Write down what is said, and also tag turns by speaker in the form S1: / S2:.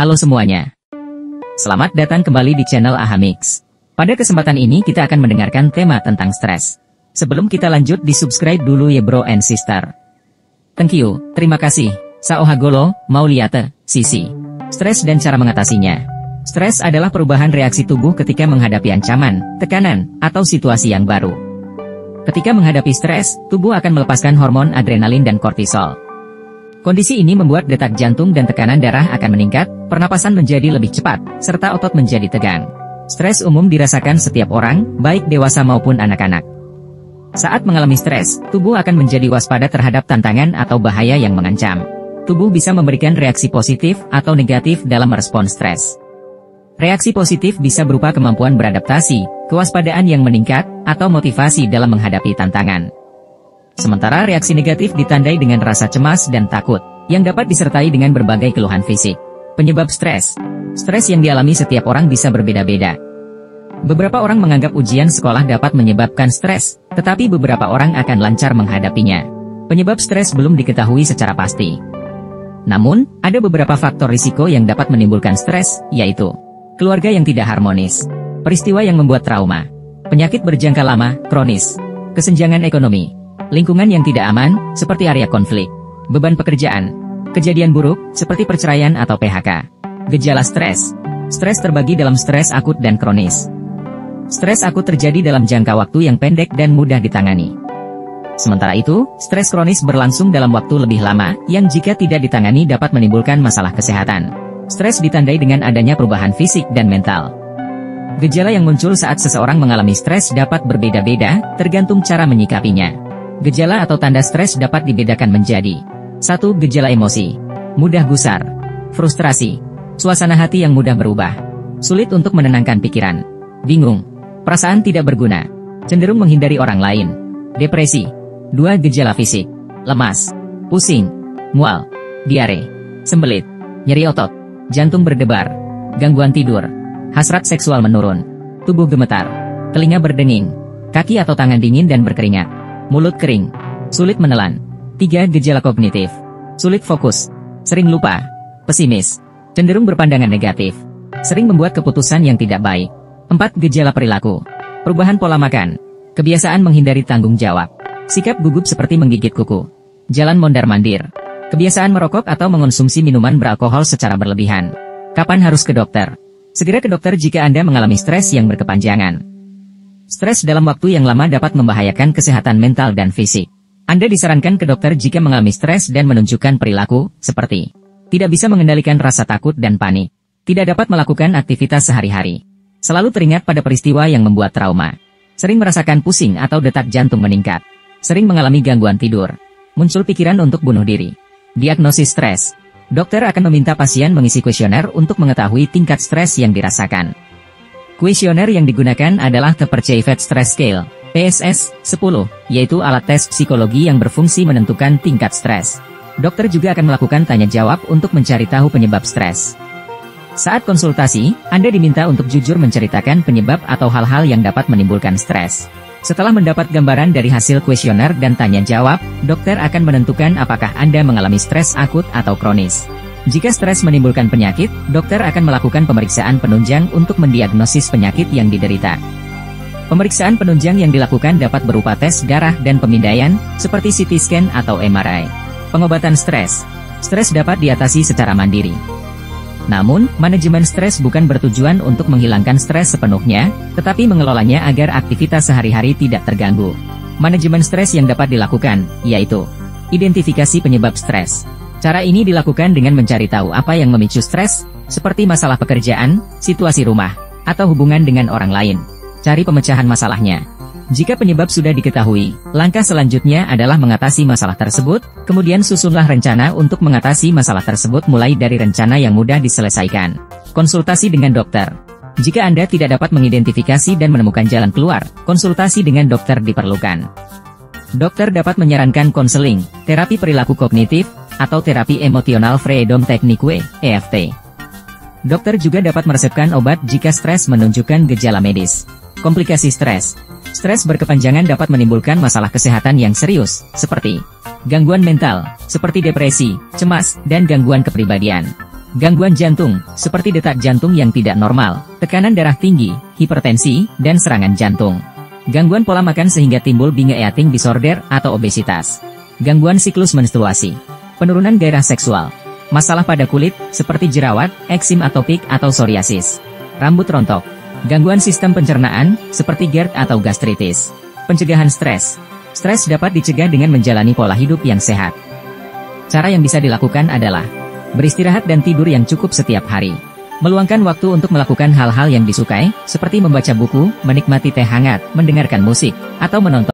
S1: Halo semuanya. Selamat datang kembali di channel Ahamix. Pada kesempatan ini kita akan mendengarkan tema tentang stres. Sebelum kita lanjut, di subscribe dulu ya bro and sister. Thank you, terima kasih. Saohagolo, Mauliate, Sisi. Stres dan cara mengatasinya. Stres adalah perubahan reaksi tubuh ketika menghadapi ancaman, tekanan, atau situasi yang baru. Ketika menghadapi stres, tubuh akan melepaskan hormon adrenalin dan kortisol. Kondisi ini membuat detak jantung dan tekanan darah akan meningkat, pernapasan menjadi lebih cepat, serta otot menjadi tegang. Stres umum dirasakan setiap orang, baik dewasa maupun anak-anak. Saat mengalami stres, tubuh akan menjadi waspada terhadap tantangan atau bahaya yang mengancam. Tubuh bisa memberikan reaksi positif atau negatif dalam merespon stres. Reaksi positif bisa berupa kemampuan beradaptasi, kewaspadaan yang meningkat, atau motivasi dalam menghadapi tantangan. Sementara reaksi negatif ditandai dengan rasa cemas dan takut, yang dapat disertai dengan berbagai keluhan fisik. Penyebab stres. Stres yang dialami setiap orang bisa berbeda-beda. Beberapa orang menganggap ujian sekolah dapat menyebabkan stres, tetapi beberapa orang akan lancar menghadapinya. Penyebab stres belum diketahui secara pasti. Namun, ada beberapa faktor risiko yang dapat menimbulkan stres, yaitu keluarga yang tidak harmonis, peristiwa yang membuat trauma, penyakit berjangka lama, kronis, kesenjangan ekonomi, lingkungan yang tidak aman, seperti area konflik, beban pekerjaan, kejadian buruk, seperti perceraian atau PHK. Gejala stres. Stres terbagi dalam stres akut dan kronis. Stres akut terjadi dalam jangka waktu yang pendek dan mudah ditangani. Sementara itu, stres kronis berlangsung dalam waktu lebih lama, yang jika tidak ditangani dapat menimbulkan masalah kesehatan. Stres ditandai dengan adanya perubahan fisik dan mental. Gejala yang muncul saat seseorang mengalami stres dapat berbeda-beda, tergantung cara menyikapinya. Gejala atau tanda stres dapat dibedakan menjadi 1. Gejala emosi, mudah gusar, frustrasi, suasana hati yang mudah berubah, sulit untuk menenangkan pikiran, bingung, perasaan tidak berguna, cenderung menghindari orang lain, depresi. 2. Gejala fisik, lemas, pusing, mual, diare, sembelit, nyeri otot, jantung berdebar, gangguan tidur, hasrat seksual menurun, tubuh gemetar, telinga berdenging, kaki atau tangan dingin dan berkeringat, mulut kering, sulit menelan. 3. Gejala kognitif, sulit fokus, sering lupa, pesimis, cenderung berpandangan negatif, sering membuat keputusan yang tidak baik. 4. Gejala perilaku, perubahan pola makan, kebiasaan menghindari tanggung jawab, sikap gugup seperti menggigit kuku, jalan mondar-mandir, kebiasaan merokok atau mengonsumsi minuman beralkohol secara berlebihan. Kapan harus ke dokter? Segera ke dokter jika Anda mengalami stres yang berkepanjangan. Stres dalam waktu yang lama dapat membahayakan kesehatan mental dan fisik. Anda disarankan ke dokter jika mengalami stres dan menunjukkan perilaku seperti tidak bisa mengendalikan rasa takut dan panik, tidak dapat melakukan aktivitas sehari-hari, selalu teringat pada peristiwa yang membuat trauma, sering merasakan pusing atau detak jantung meningkat, sering mengalami gangguan tidur, muncul pikiran untuk bunuh diri. Diagnosis stres. Dokter akan meminta pasien mengisi kuesioner untuk mengetahui tingkat stres yang dirasakan. Kuesioner yang digunakan adalah The Perceived Stress Scale, PSS, 10, yaitu alat tes psikologi yang berfungsi menentukan tingkat stres. Dokter juga akan melakukan tanya jawab untuk mencari tahu penyebab stres. Saat konsultasi, Anda diminta untuk jujur menceritakan penyebab atau hal-hal yang dapat menimbulkan stres. Setelah mendapat gambaran dari hasil kuesioner dan tanya jawab, dokter akan menentukan apakah Anda mengalami stres akut atau kronis. Jika stres menimbulkan penyakit, dokter akan melakukan pemeriksaan penunjang untuk mendiagnosis penyakit yang diderita. Pemeriksaan penunjang yang dilakukan dapat berupa tes darah dan pemindaian, seperti CT scan atau MRI. Pengobatan stres. Stres dapat diatasi secara mandiri. Namun, manajemen stres bukan bertujuan untuk menghilangkan stres sepenuhnya, tetapi mengelolanya agar aktivitas sehari-hari tidak terganggu. Manajemen stres yang dapat dilakukan, yaitu identifikasi penyebab stres. Cara ini dilakukan dengan mencari tahu apa yang memicu stres, seperti masalah pekerjaan, situasi rumah, atau hubungan dengan orang lain. Cari pemecahan masalahnya. Jika penyebab sudah diketahui, langkah selanjutnya adalah mengatasi masalah tersebut, kemudian susunlah rencana untuk mengatasi masalah tersebut mulai dari rencana yang mudah diselesaikan. Konsultasi dengan dokter. Jika Anda tidak dapat mengidentifikasi dan menemukan jalan keluar, konsultasi dengan dokter diperlukan. Dokter dapat menyarankan konseling, terapi perilaku kognitif, atau terapi emosional freedom technique, EFT. Dokter juga dapat meresepkan obat jika stres menunjukkan gejala medis. Komplikasi stres. Stres berkepanjangan dapat menimbulkan masalah kesehatan yang serius, seperti gangguan mental, seperti depresi, cemas, dan gangguan kepribadian. Gangguan jantung, seperti detak jantung yang tidak normal, tekanan darah tinggi, hipertensi, dan serangan jantung. Gangguan pola makan sehingga timbul binge eating disorder atau obesitas. Gangguan siklus menstruasi, penurunan gairah seksual, masalah pada kulit, seperti jerawat, eksim atopik atau psoriasis, rambut rontok, gangguan sistem pencernaan, seperti GERD atau gastritis. Pencegahan stres. Stres dapat dicegah dengan menjalani pola hidup yang sehat. Cara yang bisa dilakukan adalah beristirahat dan tidur yang cukup setiap hari. Meluangkan waktu untuk melakukan hal-hal yang disukai, seperti membaca buku, menikmati teh hangat, mendengarkan musik, atau menonton